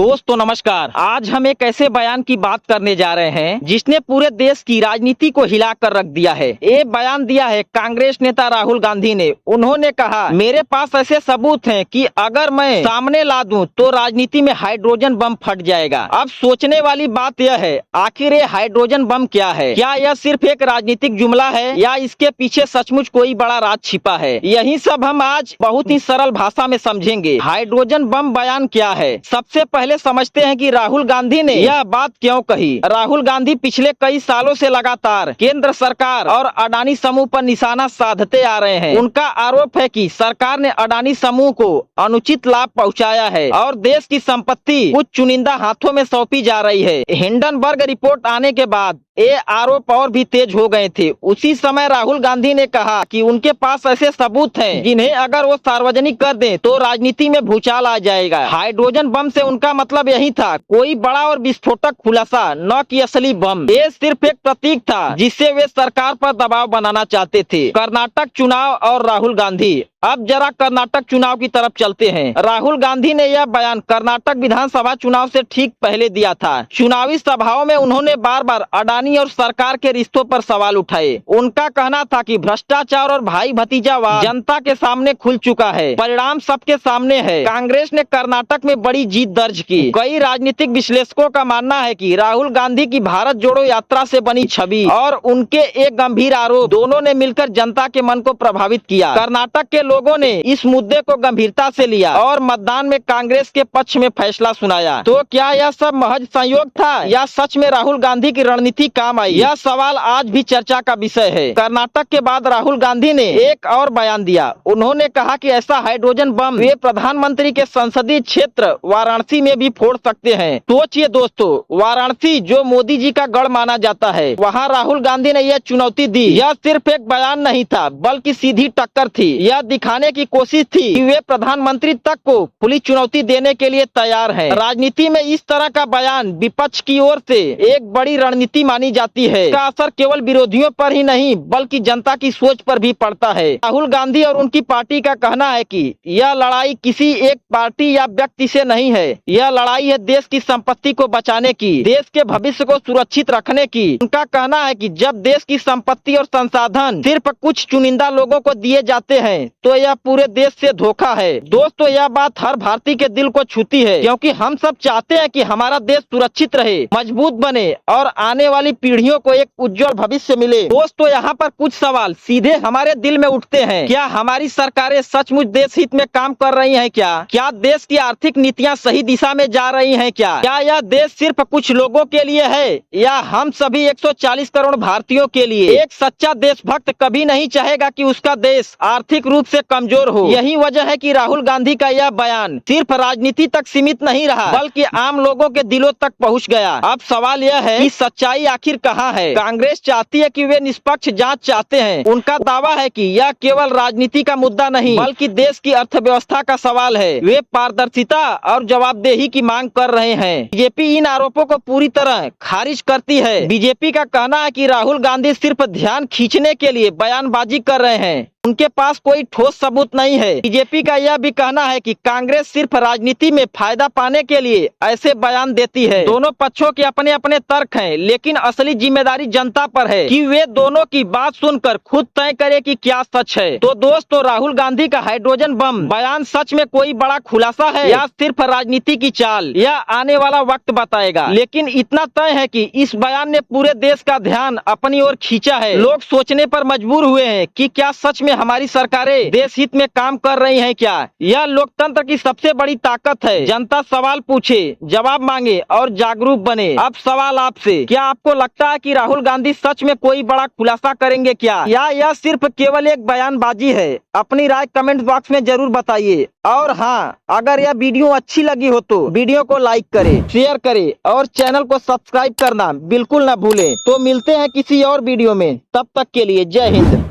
दोस्तों नमस्कार। आज हम एक ऐसे बयान की बात करने जा रहे हैं जिसने पूरे देश की राजनीति को हिला कर रख दिया है। ये बयान दिया है कांग्रेस नेता राहुल गांधी ने। उन्होंने कहा, मेरे पास ऐसे सबूत हैं कि अगर मैं सामने ला दूं तो राजनीति में हाइड्रोजन बम फट जाएगा। अब सोचने वाली बात यह है, आखिर ये हाइड्रोजन बम क्या है? क्या यह सिर्फ एक राजनीतिक जुमला है या इसके पीछे सचमुच कोई बड़ा राज छिपा है? यही सब हम आज बहुत ही सरल भाषा में समझेंगे। हाइड्रोजन बम बयान क्या है? सबसे पहले समझते हैं कि राहुल गांधी ने यह बात क्यों कही। राहुल गांधी पिछले कई सालों से लगातार केंद्र सरकार और अडानी समूह पर निशाना साधते आ रहे हैं। उनका आरोप है कि सरकार ने अडानी समूह को अनुचित लाभ पहुंचाया है और देश की संपत्ति कुछ चुनिंदा हाथों में सौंपी जा रही है। हिंडनबर्ग रिपोर्ट आने के बाद ये आरोप और भी तेज हो गए थे। उसी समय राहुल गांधी ने कहा कि उनके पास ऐसे सबूत हैं जिन्हें अगर वो सार्वजनिक कर दें तो राजनीति में भूचाल आ जाएगा। हाइड्रोजन बम से उनका मतलब यही था, कोई बड़ा और विस्फोटक खुलासा, न कि असली बम। ये सिर्फ एक प्रतीक था जिससे वे सरकार पर दबाव बनाना चाहते थे। कर्नाटक चुनाव और राहुल गांधी। अब जरा कर्नाटक चुनाव की तरफ चलते हैं। राहुल गांधी ने यह बयान कर्नाटक विधानसभा चुनाव से ठीक पहले दिया था। चुनावी सभाओं में उन्होंने बार बार अडानी और सरकार के रिश्तों पर सवाल उठाए। उनका कहना था कि भ्रष्टाचार और भाई भतीजावाद जनता के सामने खुल चुका है, परिणाम सबके सामने है। कांग्रेस ने कर्नाटक में बड़ी जीत दर्ज की। कई राजनीतिक विश्लेषकों का मानना है कि राहुल गांधी की भारत जोड़ो यात्रा से बनी छवि और उनके एक गंभीर आरोप दोनों ने मिलकर जनता के मन को प्रभावित किया। कर्नाटक के लोगों ने इस मुद्दे को गंभीरता से लिया और मतदान में कांग्रेस के पक्ष में फैसला सुनाया। तो क्या यह सब महज संयोग था या सच में राहुल गांधी की रणनीति काम आई? यह सवाल आज भी चर्चा का विषय है। कर्नाटक के बाद राहुल गांधी ने एक और बयान दिया। उन्होंने कहा कि ऐसा हाइड्रोजन बम वे प्रधानमंत्री के संसदीय क्षेत्र वाराणसी में भी फोड़ सकते हैं। सोचिए दोस्तों, वाराणसी जो मोदी जी का गढ़ माना जाता है, वहाँ राहुल गांधी ने यह चुनौती दी। यह सिर्फ एक बयान नहीं था बल्कि सीधी टक्कर थी। यह दिखाने की कोशिश थी कि वे प्रधानमंत्री तक को खुली चुनौती देने के लिए तैयार हैं। राजनीति में इस तरह का बयान विपक्ष की ओर से एक बड़ी रणनीति मानी जाती है। इसका असर केवल विरोधियों पर ही नहीं बल्कि जनता की सोच पर भी पड़ता है। राहुल गांधी और उनकी पार्टी का कहना है कि यह लड़ाई किसी एक पार्टी या व्यक्ति से नहीं है। यह लड़ाई है देश की संपत्ति को बचाने की, देश के भविष्य को सुरक्षित रखने की। उनका कहना है कि जब देश की संपत्ति और संसाधन सिर्फ कुछ चुनिंदा लोगों को दिए जाते हैं तो यह पूरे देश से धोखा है। दोस्तों, यह बात हर भारतीय के दिल को छूती है क्योंकि हम सब चाहते हैं कि हमारा देश सुरक्षित रहे, मजबूत बने और आने वाली पीढ़ियों को एक उज्जवल भविष्य मिले। दोस्तों, यहाँ पर कुछ सवाल सीधे हमारे दिल में उठते हैं। क्या हमारी सरकारें सचमुच देश हित में काम कर रही हैं? क्या देश की आर्थिक नीतियाँ सही दिशा में जा रही हैं? क्या यह देश सिर्फ कुछ लोगों के लिए है या हम सभी 140 करोड़ भारतीयों के लिए? एक सच्चा देशभक्त कभी नहीं चाहेगा कि उसका देश आर्थिक रूप से कमजोर हो। यही वजह है कि राहुल गांधी का यह बयान सिर्फ राजनीति तक सीमित नहीं रहा बल्कि आम लोगों के दिलों तक पहुंच गया। अब सवाल यह है कि सच्चाई आखिर कहां है? कांग्रेस चाहती है कि वे निष्पक्ष जांच चाहते हैं। उनका दावा है कि यह केवल राजनीति का मुद्दा नहीं बल्कि देश की अर्थव्यवस्था का सवाल है। वे पारदर्शिता और जवाबदेही की मांग कर रहे हैं। बीजेपी इन आरोपों को पूरी तरह खारिज करती है। बीजेपी का कहना है कि राहुल गांधी सिर्फ ध्यान खींचने के लिए बयानबाजी कर रहे हैं, उनके पास कोई ठोस सबूत नहीं है। बीजेपी का यह भी कहना है कि कांग्रेस सिर्फ राजनीति में फायदा पाने के लिए ऐसे बयान देती है। दोनों पक्षों के अपने अपने तर्क हैं, लेकिन असली जिम्मेदारी जनता पर है कि वे दोनों की बात सुनकर खुद तय करे कि क्या सच है। तो दोस्तों, राहुल गांधी का हाइड्रोजन बम बयान सच में कोई बड़ा खुलासा है या सिर्फ राजनीति की चाल? यह आने वाला वक्त बताएगा। लेकिन इतना तय है कि इस बयान ने पूरे देश का ध्यान अपनी ओर खींचा है। लोग सोचने पर मजबूर हुए हैं कि क्या सच में हमारी सरकारें देश हित में काम कर रही हैं? क्या यह लोकतंत्र की सबसे बड़ी ताकत है? जनता सवाल पूछे, जवाब मांगे और जागरूक बने। अब सवाल आपसे, क्या आपको लगता है कि राहुल गांधी सच में कोई बड़ा खुलासा करेंगे क्या या यह सिर्फ केवल एक बयानबाजी है? अपनी राय कमेंट बॉक्स में जरूर बताइए। और हाँ, अगर यह वीडियो अच्छी लगी हो तो वीडियो को लाइक करें, शेयर करें और चैनल को सब्सक्राइब करना बिल्कुल न भूलें। तो मिलते हैं किसी और वीडियो में, तब तक के लिए जय हिंद।